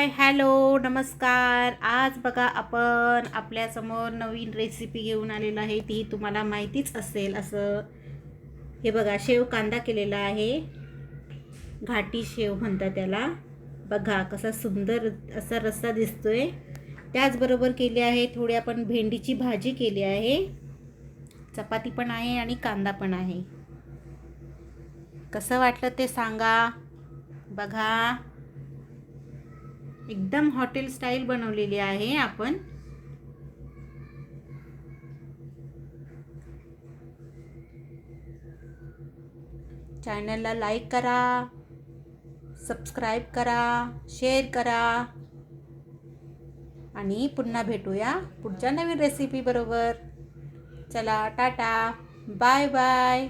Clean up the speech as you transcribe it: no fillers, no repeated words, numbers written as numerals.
Hi hello नमस्कार. आज बघा आपण आपल्यासमोर नवीन रेसिपी घेऊन आलेलो आहे. ती तुम्हाला माहितीच असेल. असं हे बघा, शेव कांदा केलेला आहे. घाटी शेव म्हणतात त्याला. बघा कसा सुंदर असा रस्सा दिसतोय. त्याचबरोबर केली आहे थोडी आपण भेंडीची भाजी केली आहे. चपाती पण आहे आणि कांदा पण आहे. कसं वाटलं ते सांगा. बघा एकदम हॉटेल स्टाईल बनवलेली आहे आपण. चॅनलला लाईक करा, सबस्क्राईब करा, शेअर करा आणि पुन्हा भेटूया पुढच्या नवीन रेसिपी बरोबर. चला टाटा, बाय बाय.